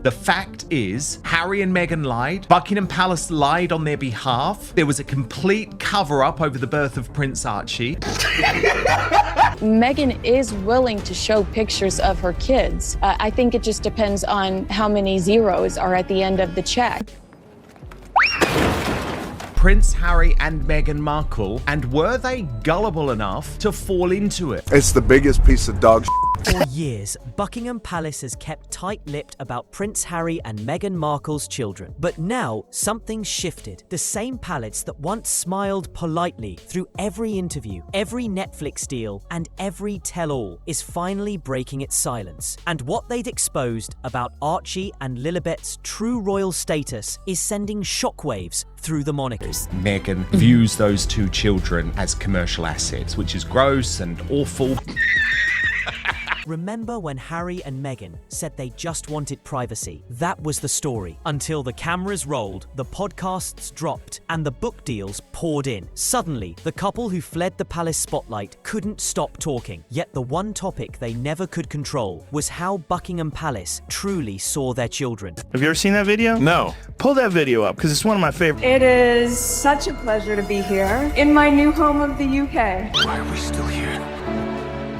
The fact is, Harry and Meghan lied. Buckingham Palace lied on their behalf. There was a complete cover-up over the birth of Prince Archie. Meghan is willing to show pictures of her kids. I think it just depends on how many zeros are at the end of the check. Prince Harry and Meghan Markle, and were they gullible enough to fall into it? It's the biggest piece of dog shit. For years, Buckingham Palace has kept tight-lipped about Prince Harry and Meghan Markle's children. But now, something's shifted. The same palace that once smiled politely through every interview, every Netflix deal, and every tell-all is finally breaking its silence. And what they'd exposed about Archie and Lilibet's true royal status is sending shockwaves through the monarchy. Meghan views those two children as commercial assets, which is gross and awful. Remember when Harry and Meghan said they just wanted privacy? That was the story. Until the cameras rolled, the podcasts dropped, and the book deals poured in. Suddenly, the couple who fled the palace spotlight couldn't stop talking. Yet the one topic they never could control was how Buckingham Palace truly saw their children. Have you ever seen that video? No. Pull that video up, because it's one of my favorites. It is such a pleasure to be here in my new home of the UK. Why are we still here?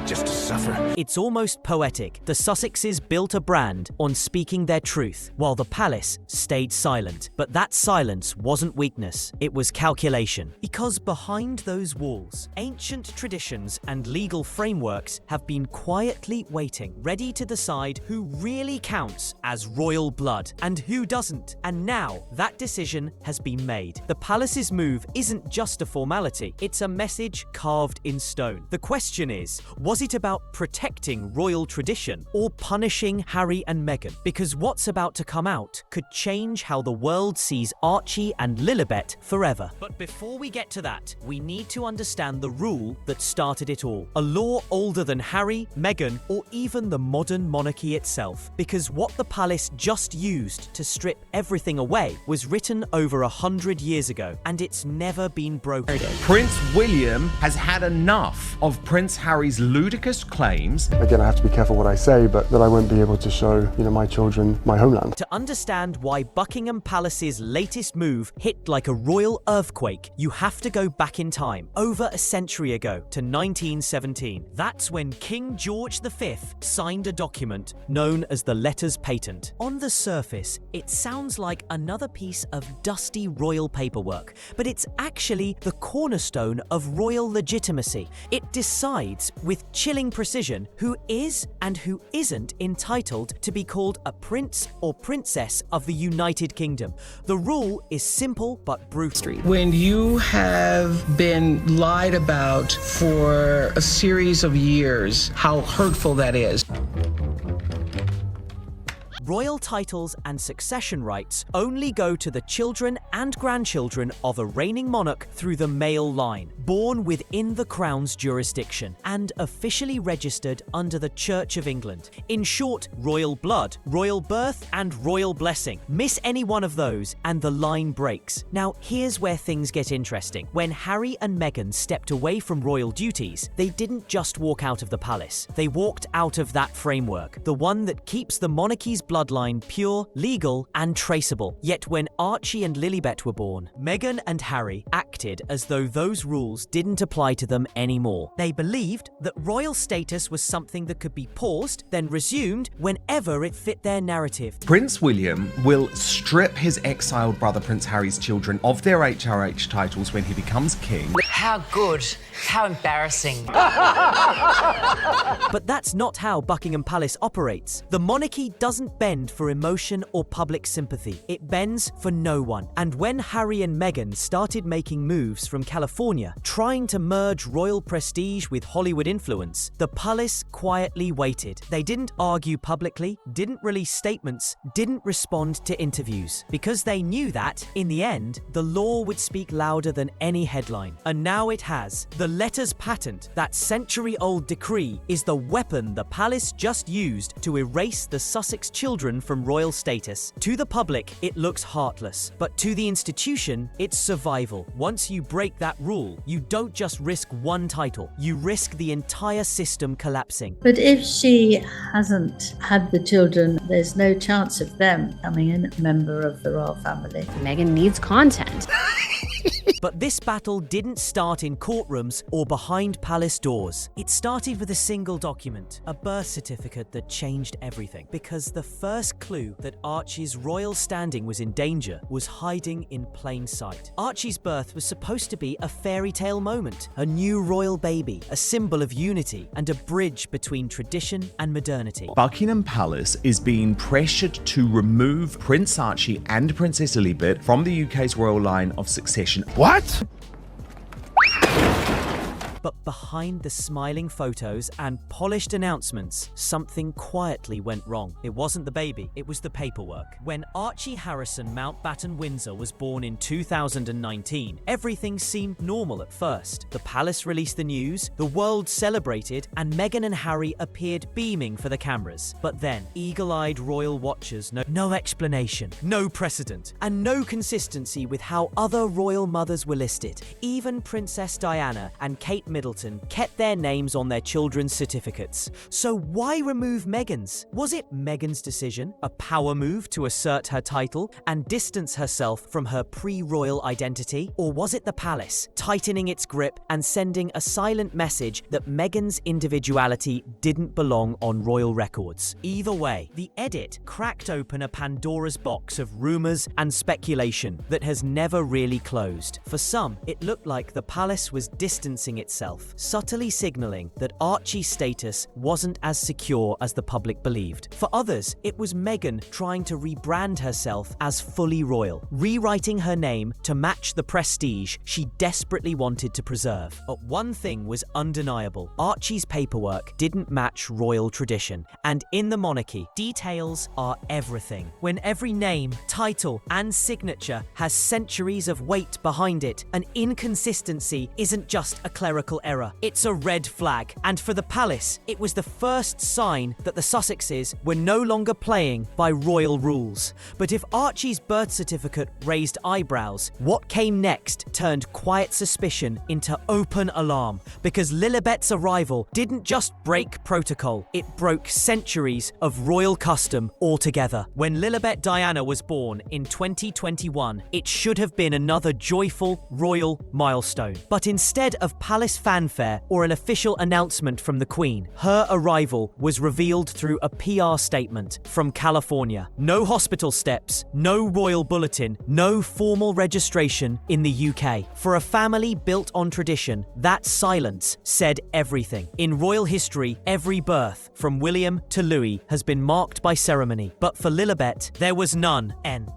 Just to suffer. It's almost poetic. The Sussexes built a brand on speaking their truth, while the palace stayed silent. But that silence wasn't weakness, it was calculation. Because behind those walls, ancient traditions and legal frameworks have been quietly waiting, ready to decide who really counts as royal blood and who doesn't. And now, that decision has been made. The palace's move isn't just a formality, it's a message carved in stone. The question is, was it about protecting royal tradition or punishing Harry and Meghan? Because what's about to come out could change how the world sees Archie and Lilibet forever. But before we get to that, we need to understand the rule that started it all. A law older than Harry, Meghan, or even the modern monarchy itself. Because what the palace just used to strip everything away was written over 100 years ago, and it's never been broken. Prince William has had enough of Prince Harry's ludicrous claims. Again, I have to be careful what I say, but that I won't be able to show, my children my homeland. To understand why Buckingham Palace's latest move hit like a royal earthquake, you have to go back in time, over a century ago, to 1917. That's when King George V signed a document known as the Letters Patent. On the surface, it sounds like another piece of dusty royal paperwork, but it's actually the cornerstone of royal legitimacy. It decides with chilling precision who is and who isn't entitled to be called a prince or princess of the United Kingdom. The rule is simple but brutal. When you have been lied about for a series of years, how hurtful that is. Royal titles and succession rights only go to the children and grandchildren of a reigning monarch through the male line, born within the Crown's jurisdiction, and officially registered under the Church of England. In short, royal blood, royal birth, and royal blessing. Miss any one of those, and the line breaks. Now, here's where things get interesting. When Harry and Meghan stepped away from royal duties, they didn't just walk out of the palace. They walked out of that framework, the one that keeps the monarchy's bloodline pure, legal, and traceable. Yet when Archie and Lilibet were born, Meghan and Harry acted as though those rules didn't apply to them anymore. They believed that royal status was something that could be paused, then resumed whenever it fit their narrative. Prince William will strip his exiled brother Prince Harry's children of their HRH titles when he becomes king. How good. How embarrassing. But that's not how Buckingham Palace operates. The monarchy doesn't bend for emotion or public sympathy. It bends for no one. And when Harry and Meghan started making moves from California, trying to merge royal prestige with Hollywood influence, the palace quietly waited. They didn't argue publicly, didn't release statements, didn't respond to interviews, because they knew that, in the end, the law would speak louder than any headline. And now it has. The letters patent, that century-old decree, is the weapon the palace just used to erase the Sussex children from royal status. To the public, it looks heartless, but to the institution, it's survival. Once you break that rule, you don't just risk one title, you risk the entire system collapsing. But if she hasn't had the children, there's no chance of them becoming a member of the royal family. Meghan needs content. But this battle didn't start in courtrooms or behind palace doors. It started with a single document, a birth certificate that changed everything. Because the first clue that Archie's royal standing was in danger was hiding in plain sight. Archie's birth was supposed to be a fairy tale moment, a new royal baby, a symbol of unity, and a bridge between tradition and modernity. Buckingham Palace is being pressured to remove Prince Archie and Princess Lilibet from the UK's royal line of succession. What? But behind the smiling photos and polished announcements, something quietly went wrong. It wasn't the baby, it was the paperwork. When Archie Harrison Mountbatten-Windsor was born in 2019, everything seemed normal at first. The palace released the news, the world celebrated, and Meghan and Harry appeared beaming for the cameras. But then, eagle-eyed royal watchers no explanation, no precedent, and no consistency with how other royal mothers were listed. Even Princess Diana and Kate Middleton kept their names on their children's certificates. So why remove Meghan's? Was it Meghan's decision, a power move to assert her title and distance herself from her pre-royal identity? Or was it the palace, tightening its grip and sending a silent message that Meghan's individuality didn't belong on royal records? Either way, the edit cracked open a Pandora's box of rumors and speculation that has never really closed. For some, it looked like the palace was distancing itself, subtly signaling that Archie's status wasn't as secure as the public believed. For others, it was Meghan trying to rebrand herself as fully royal, rewriting her name to match the prestige she desperately wanted to preserve. But one thing was undeniable: Archie's paperwork didn't match royal tradition. And in the monarchy, details are everything. When every name, title, and signature has centuries of weight behind it, an inconsistency isn't just a clerical error, it's a red flag. And for the palace, it was the first sign that the Sussexes were no longer playing by royal rules. But if Archie's birth certificate raised eyebrows, what came next turned quiet suspicion into open alarm, because Lilibet's arrival didn't just break protocol, it broke centuries of royal custom altogether. When Lilibet Diana was born in 2021, it should have been another joyful royal milestone. But instead of palace fanfare or an official announcement from the Queen, her arrival was revealed through a PR statement from California. No hospital steps, no royal bulletin, no formal registration in the UK. For a family built on tradition, that silence said everything. In royal history, every birth, from William to Louis, has been marked by ceremony. But for Lilibet, there was none.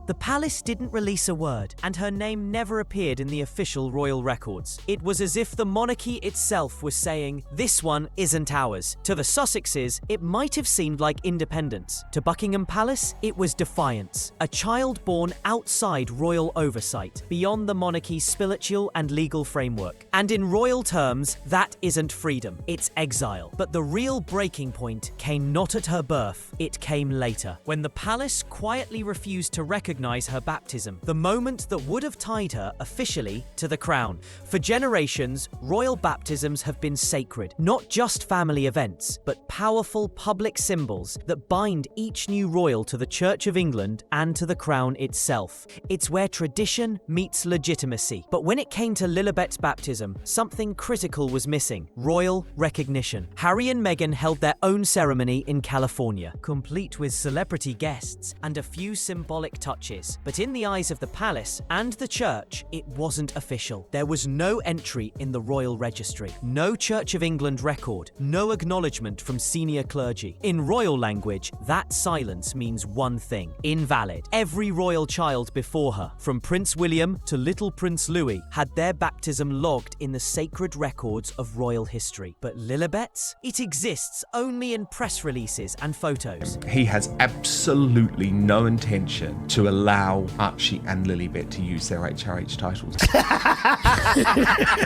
The palace didn't release a word, and her name never appeared in the official royal records. It was as if the monarchy itself was saying, "This one isn't ours." To the Sussexes, it might have seemed like independence. To Buckingham Palace, it was defiance. A child born outside royal oversight, beyond the monarchy's spiritual and legal framework. And in royal terms, that isn't freedom, it's exile. But the real breaking point came not at her birth, it came later, when the palace quietly refused to recognize her baptism, the moment that would have tied her officially to the crown. For generations, royal baptisms have been sacred, not just family events, but powerful public symbols that bind each new royal to the Church of England and to the crown itself. It's where tradition meets legitimacy. But when it came to Lilibet's baptism, something critical was missing: royal recognition. Harry and Meghan held their own ceremony in California, complete with celebrity guests and a few symbolic touches. But in the eyes of the palace and the church, it wasn't official. There was no entry in the royal registry, no Church of England record, no acknowledgement from senior clergy. In royal language, that silence means one thing: invalid. Every royal child before her, from Prince William to little Prince Louis, had their baptism logged in the sacred records of royal history. But Lilibet's? It exists only in press releases and photos. He has absolutely no intention to allow Archie and Lilibet to use their HRH titles.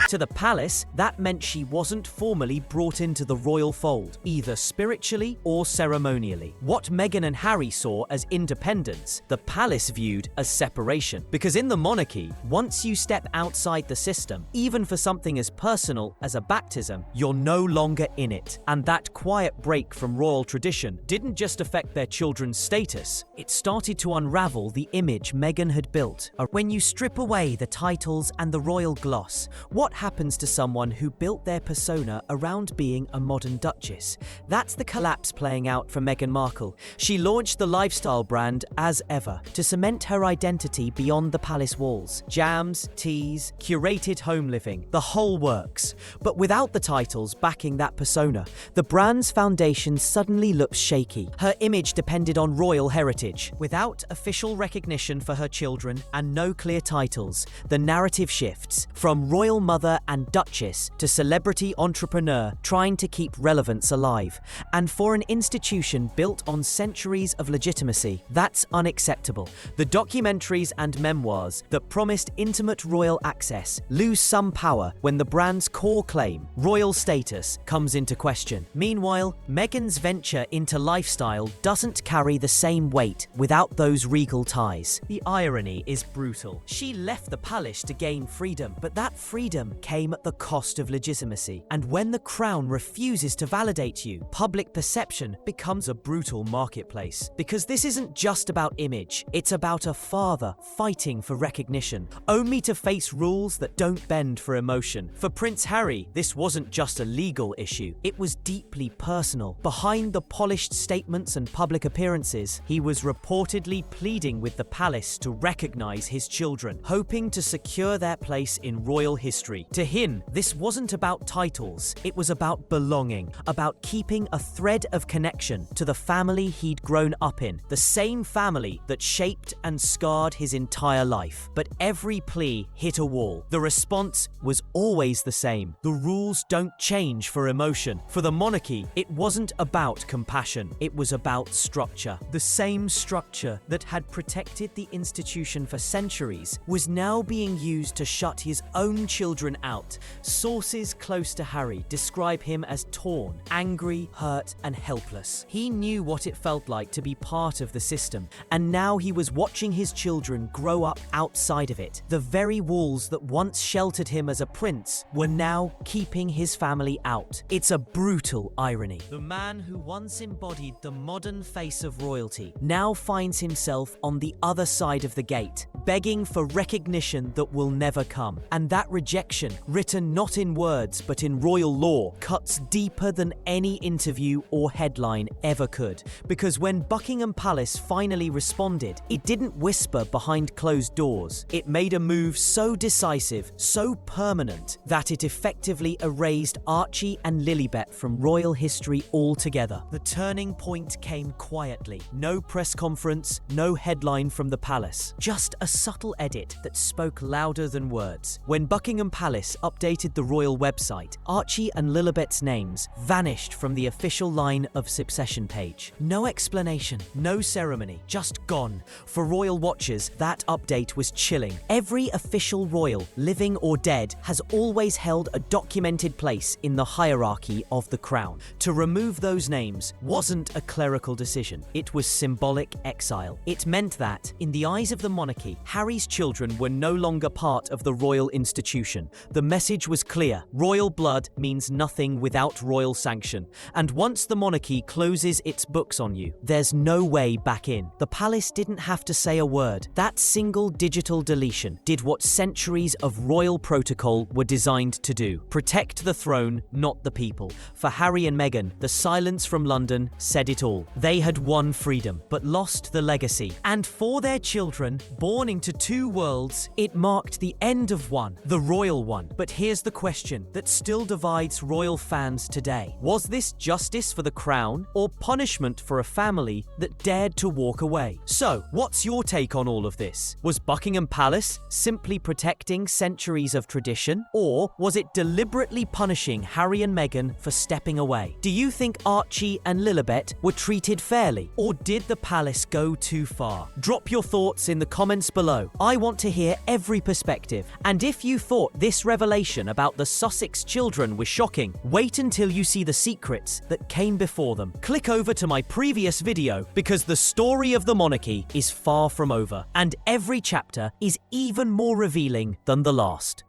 To the palace, that meant she wasn't formally brought into the royal fold, either spiritually or ceremonially. What Meghan and Harry saw as independence, the palace viewed as separation. Because in the monarchy, once you step outside the system, even for something as personal as a baptism, you're no longer in it. And that quiet break from royal tradition didn't just affect their children's status, it started to unravel the image Meghan had built. When you strip away the titles and the royal gloss, what happens to someone who built their persona around being a modern duchess? That's the collapse playing out for Meghan Markle. She launched the lifestyle brand As Ever to cement her identity beyond the palace walls. Jams, teas, curated home living, the whole works. But without the titles backing that persona, the brand's foundation suddenly looks shaky. Her image depended on royal heritage. Without official recognition for her children and no clear titles, the narrative shifts from royal mother and duchess to celebrity entrepreneur trying to keep relevance alive. And for an institution built on centuries of legitimacy, that's unacceptable. The documentaries and memoirs that promised intimate royal access lose some power when the brand's core claim, royal status, comes into question. Meanwhile, Meghan's venture into lifestyle doesn't carry the same weight without those regal ties. The irony is brutal. She left the palace to gain freedom, but that freedom came at the cost of legitimacy. And when the crown refuses to validate you, public perception becomes a brutal marketplace. Because this isn't just about image, it's about a father fighting for recognition, only to face rules that don't bend for emotion. For Prince Harry, this wasn't just a legal issue, it was deeply personal. Behind the polished statements and public appearances, he was reportedly pleading with the palace to recognize his children, hoping to secure their place in royal history. To him, this wasn't about titles, it was about belonging, about keeping a thread of connection to the family he'd grown up in, the same family that shaped and scarred his entire life. But every plea hit a wall. The response was always the same. The rules don't change for emotion. For the monarchy, it wasn't about compassion, it was about structure. The same structure that had protected the institution for centuries was now being used to shut his own children out. Sources close to Harry describe him as torn, angry, hurt, and helpless. He knew what it felt like to be part of the system, and now he was watching his children grow up outside of it. The very walls that once sheltered him as a prince were now keeping his family out. It's a brutal irony. The man who once embodied the modern face of royalty now finds himself on the other side of the gate, begging for recognition that will never come. And that rejection, written not in words but in royal law, cuts deeper than any interview or headline ever could. Because when Buckingham Palace finally responded, it didn't whisper behind closed doors. It made a move so decisive, so permanent, that it effectively erased Archie and Lilibet from royal history altogether. The turning point came quietly. No press conference, no headline from the palace. Just a subtle edit that spoke louder than words. When Buckingham Palace updated the royal website, Archie and Lilibet's names vanished from the official line of succession page. No explanation, no ceremony, just gone. For royal watchers, that update was chilling. Every official royal, living or dead, has always held a documented place in the hierarchy of the crown. To remove those names wasn't a clerical decision. It was symbolic exile. It meant that, in the eyes of the monarchy, Harry's children were no longer part of the royal institution. The message was clear. Royal blood means nothing without royal sanction. And once the monarchy closes its books on you, there's no way back in. The palace didn't have to say a word. That single digital deletion did what centuries of royal protocol were designed to do. Protect the throne, not the people. For Harry and Meghan, the silence from London said it all. They had won freedom, but lost the legacy. And for their children, born into two worlds, it marked the end of one, the royal one. But here's the question that still divides royal fans today. Was this justice for the crown or punishment for a family that dared to walk away? So, what's your take on all of this? Was Buckingham Palace simply protecting centuries of tradition, or was it deliberately punishing Harry and Meghan for stepping away? Do you think Archie and Lilibet were treated fairly, or did the palace go too far? Drop your thoughts in the comments below. below. I want to hear every perspective. And if you thought this revelation about the Sussex children was shocking, wait until you see the secrets that came before them. Click over to my previous video because the story of the monarchy is far from over, and every chapter is even more revealing than the last.